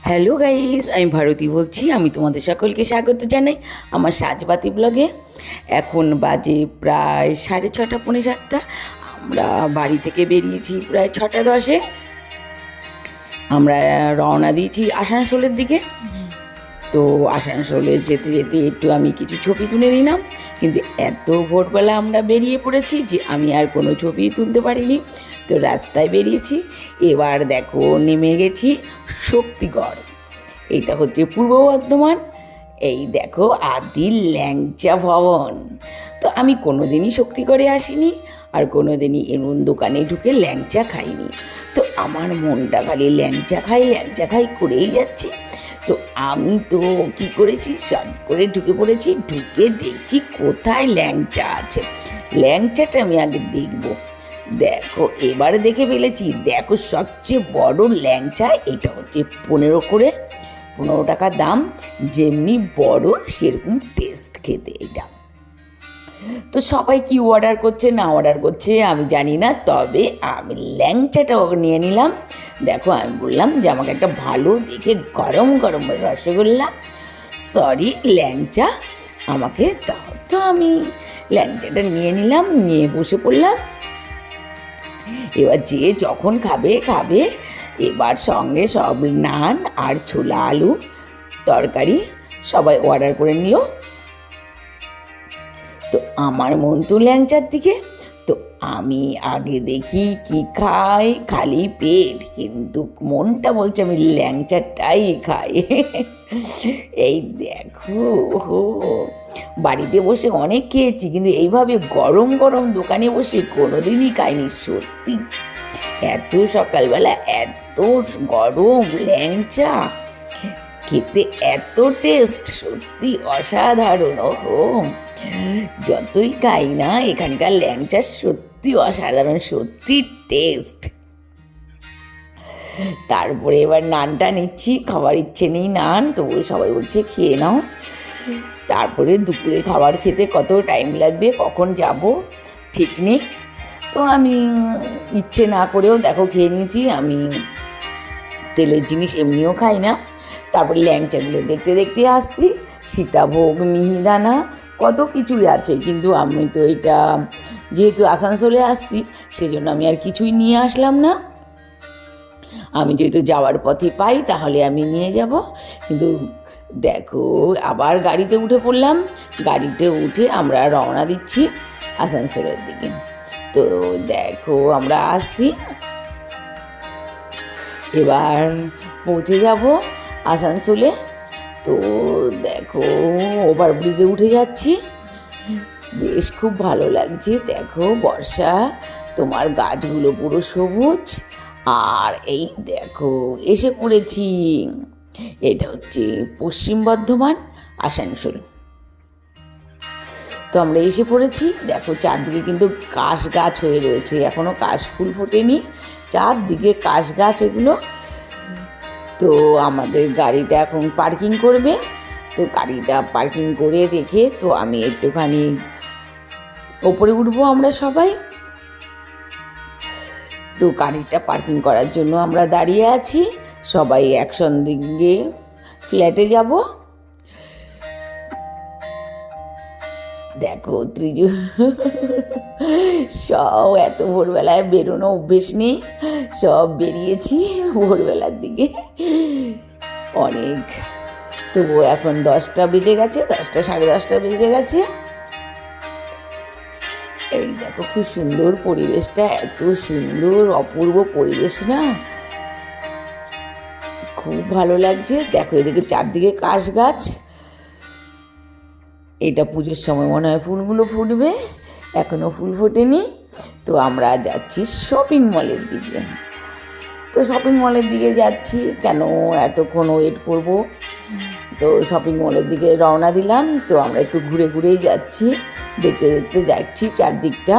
Hello guys, আমি ভারতী বলছি। আমি তোমাদের সকলকে স্বাগত জানাই আমার সাজবাতি ব্লগে। এখন বাজে প্রায় 6:30, 6:45। আমরা বাড়ি থেকে বেরিয়েছি প্রায় 6:10। আমরা রওনা দিয়েছি আসানসোলের দিকে। তো আসানসোলে যেতে যেতে একটু আমি কিছু ছবি তুলে নিলাম, কিন্তু এত ভোরবেলা আমরা বেরিয়ে পড়েছি যে আমি আর কোনো ছবি তুলতে পারিনি। তো রাস্তায় বেরিয়েছি। এবার দেখো নেমে গেছি শক্তিগড়। এটা হচ্ছে পূর্ব বর্ধমান। এই দেখো আদি ল্যাংচা ভবন। তো আমি কোনো দিনই শক্তিগড়ে আসিনি, আর কোনো দিনই এমন দোকানে ঢুকে ল্যাংচা খাইনি। তো আমার মনটা খালি ল্যাংচা খাই করেই যাচ্ছে। তো আমি তো কি করেছি, শট করে ঢুকে পড়েছি। ঢুকে দেখছি কোথায় ল্যাংচা আছে। ল্যাংচাটা আমি আগে দেখবো। দেখো এবারে দেখে ফেলেছি। দেখো সবচেয়ে বড় ল্যাংচা। এটা হচ্ছে 15 টাকা দাম। যেমনি বড় সেরকম টেস্ট খেতে এটা। তো সবাই কি অর্ডার করছে না অর্ডার করছে আমি জানি না, তবে আমি ল্যাংচাটা নিয়ে নিলাম। দেখো আমি বললাম যে আমাকে একটা ভালো দেখে গরম গরম রসগোল্লা, সরি ল্যাংচা আমাকে দাও। তো আমি ল্যাংচাটা নিয়ে নিলাম, নিয়ে বসে পড়লাম। এবার যে যখন খাবে খাবে। এবার সঙ্গে সব নান আর ছোলা আলু তরকারি সবাই অর্ডার করে নিল। তো আমার মন তো ল্যাংচার দিকে। তো আমি আগে দেখি কি খাই, খালি পেট, কিন্তু মনটা বলছে আমি ল্যাংচাটাই খাই। এই দেখো বাড়িতে বসে অনেক খেয়েছি, কিন্তু এইভাবে গরম গরম দোকানে বসে কোনোদিনই খাইনি। সত্যি এত সকালবেলা এত গরম ল্যাংচা খেতে এত টেস্ট, সত্যি অসাধারণ। ওহো, যতই খাই না এখানকার ল্যাংচা সত্যি অসাধারণ, সত্যি টেস্ট। তারপরে এবার নানটা নিচ্ছি, খাবার ইচ্ছে নেই নান, তবু সবাই বলছে খেয়ে নাও। তারপরে দুপুরে খাবার খেতে কত টাইম লাগবে, কখন যাব ঠিক নেই। তো আমি ইচ্ছে না করেও দেখো খেয়ে নিয়েছি। আমি তেলের জিনিস এমনিও খাই না। তারপরে ল্যাংচাগুলো দেখতে দেখতে আসছি। সীতাভোগ, মিহিদানা কত কিছুই আছে, কিন্তু আমি তো এটা যেহেতু আসানসোলে আসছি সেই জন্য আমি আর কিছুই নিয়ে আসলাম না। আমি যেহেতু যাওয়ার পথে পাই তাহলে আমি নিয়ে যাব। কিন্তু দেখো আবার গাড়িতে উঠে পড়লাম। গাড়িতে উঠে আমরা রওনা দিচ্ছি আসানসোলের দিকে। তো দেখো আমরা আসছি, এবার পৌঁছে যাব আসানসোলে। তো দেখো ওভারব্রিজে উঠে যাচ্ছি, বেশ খুব ভালো লাগছে। দেখো বর্ষা, তোমার গাছগুলো পুরো সবুজ। আর এই দেখো এসে পড়েছি। এটা হচ্ছে পশ্চিম বর্ধমান আসানসোল। তো আমরা এসে পড়েছি। দেখো চারদিকে কিন্তু কাশ গাছ হয়ে রয়েছে, এখনও কাশ ফুল ফোটেনি, চারদিকে কাশ গাছ এগুলো। তো আমাদের গাড়িটা এখন পার্কিং করবে। তো গাড়িটা পার্কিং করে রেখে তো আমি একটুখানি ওপরে উঠবো আমরা সবাই। তো গাড়িটা পার্কিং করার জন্য আমরা দাঁড়িয়ে আছি, সবাই একসঙ্গে ফ্ল্যাটে যাব। দেখো সব এত ভোরবেলায় বেরোনো অভ্যেস নেই, সব বেরিয়েছি ভোরবেলার দিকে অনেক। তবুও এখন 10টা বেজে গেছে, 10টা, 10:30 বেজে গেছে। এই দেখো খুব সুন্দর পরিবেশটা, এত সুন্দর অপূর্ব পরিবেশ না, খুব ভালো লাগছে। দেখো এদিকে চারদিকে কাশ গাছ। এটা পুজোর সময় মনে হয় ফুলগুলো ফুটবে, এখনও ফুল ফোটেনি। তো আমরা যাচ্ছি শপিং মলের দিকে। তো শপিং মলের দিকে যাচ্ছি, কেন এতক্ষণ ওয়েট করব। তো শপিং মলের দিকে রওনা দিলাম। তো আমরা একটু ঘুরে ঘুরেই যাচ্ছি, দেখতে দেখতে যাচ্ছি চারদিকটা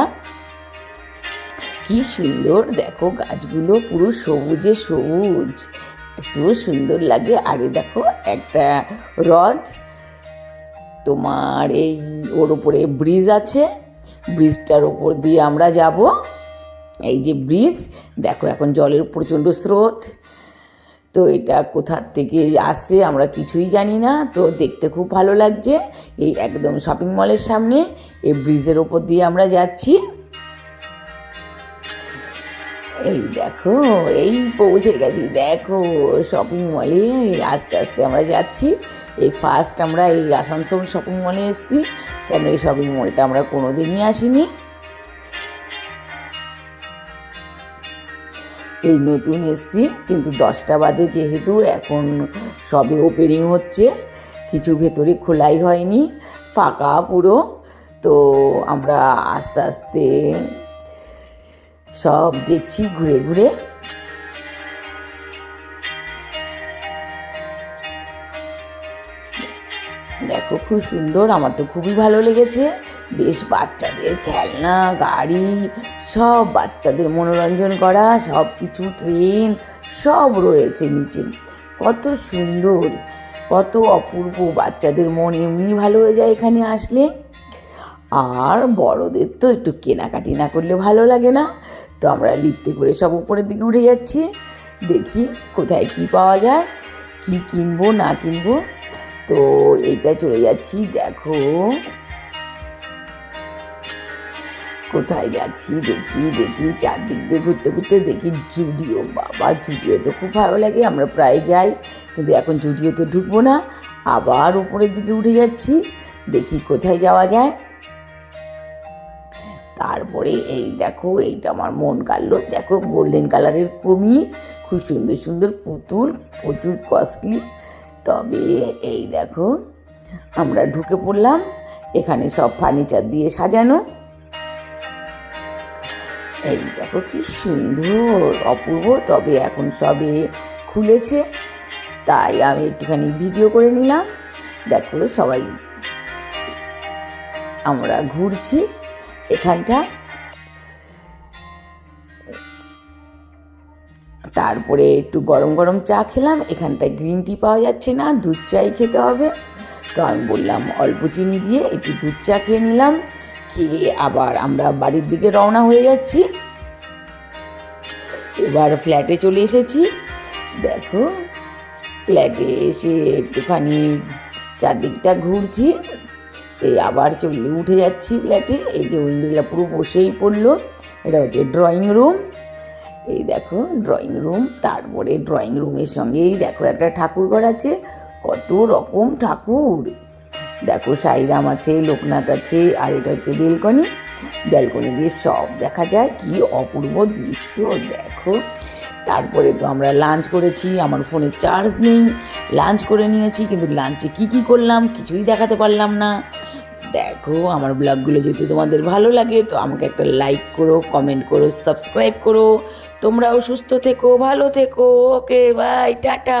কি সুন্দর। দেখো গাছগুলো পুরো সবুজে সবুজ, এত সুন্দর লাগে। আরে দেখো একটা হ্রদ, তোমার এই ওর উপরে ব্রিজ আছে, ব্রিজটার ওপর দিয়ে আমরা যাব। এই যে ব্রিজ, দেখো এখন জলের প্রচণ্ড স্রোত। তো এটা কোথার থেকে আসছে আমরা কিছুই জানি না, তো দেখতে খুব ভালো লাগছে। এই একদম শপিং মলের সামনে এই ব্রিজের ওপর দিয়ে আমরা যাচ্ছি। এই দেখো, এই পৌঁছে গেছি, দেখো শপিং মলে আস্তে আস্তে আমরা যাচ্ছি। এই ফার্স্ট আমরা এই আসানসোল শপিং মলে এসেছি, কেন এই শপিং মলটা আমরা কোনোদিনই আসিনি। এই নতুন এসছি, কিন্তু 10টা বাজে যেহেতু, এখন সবে ওপেনিং হচ্ছে, কিছু ভেতরে খোলাই হয়নি, ফাঁকা পুরো। তো আমরা আস্তে আস্তে সব দেখছি ঘুরে ঘুরে। দেখো খুব সুন্দর, আমার তো খুবই ভালো লেগেছে। বেশ বাচ্চাদের খেলনা, গাড়ি, সব বাচ্চাদের মনোরঞ্জন করা সব কিছু, ট্রেন সব রয়েছে নিচে। কত সুন্দর, কত অপূর্ব, বাচ্চাদের মন এমনি ভালো হয়ে যায় এখানে আসলে। আর বড়দের তো একটু কেনাকাটি না করলে ভালো লাগে না। তো আমরা লিফটে করে সব উপরের দিকে উঠে যাচ্ছি, দেখি কোথায় কি পাওয়া যায়, কি কিনবো না কিনবো। তো এইটা চলে যাচ্ছি, দেখো কোথায় যাচ্ছি, দেখি দেখি চারদিক দিয়ে ঘুরতে ঘুরতে দেখি জুডিও। বাবা, জুডিও তো খুব ভালো লাগে, আমরা প্রায় যাই, কিন্তু এখন জুডিওতে ঢুকবো না, আবার উপরের দিকে উঠে যাচ্ছি, দেখি কোথায় যাওয়া যায়। তারপরে এই দেখো, এইটা আমার মন কাড়লো, দেখো গোল্ডেন কালারের কুমির, খুব সুন্দর সুন্দর পুতুল, প্রচুর কস্টলি। তবে এই দেখো, আমরা ঢুকে পড়লাম, এখানে সব ফার্নিচার দিয়ে সাজানো। এই দেখো কি সুন্দর, অপূর্ব। তবে এখন সবে খুলেছে, তাই আমি একটুখানি ভিডিও করে নিলাম। দেখো সবাই আমরা ঘুরছি এখানটা। তারপরে একটু গরম গরম চা খেলাম, এখানটায় গ্রিন টি পাওয়া যাচ্ছে না, দুধ চাই খেতে হবে। তো আমি বললাম অল্প চিনি দিয়ে একটু দুধ চা খেয়ে নিলাম, খেয়ে আবার আমরা বাড়ির দিকে রওনা হয়ে যাচ্ছি। এবার ফ্ল্যাটে চলে এসেছি, দেখো ফ্ল্যাটে এসে একটুখানি চারদিকটা ঘুরছি, এই আবার উঠে যাচ্ছি ফ্ল্যাটে। এই যে ঐন্দ্রিলা পুরো বসেই পড়লো, এটা হচ্ছে ড্রয়িং রুম। এই দেখো ড্রয়িং রুম, তারপরে ড্রয়িং রুমের সঙ্গেই দেখো একটা ঠাকুর ঘর আছে, কত রকম ঠাকুর। দেখো সাইরাম আছে, লোকনাথ আছে, আর এটা হচ্ছে বেলকনি, ব্যালকনি দিয়ে সব দেখা যায়, কি অপূর্ব দৃশ্য দেখো। তারপরে তো আমরা লাঞ্চ করেছি, আমার ফোনে চার্জ নেই, লাঞ্চ করে নিয়েছি, কিন্তু লাঞ্চে কি করলাম কিছুই দেখাতে পারলাম না। দেখো আমার ব্লগগুলো যদি তোমাদের ভালো লাগে তো আমাকে একটা লাইক করো, কমেন্ট করো, সাবস্ক্রাইব করো। তোমরাও সুস্থ থেকো, ভালো থেকো। ওকে, বাই, টাটা।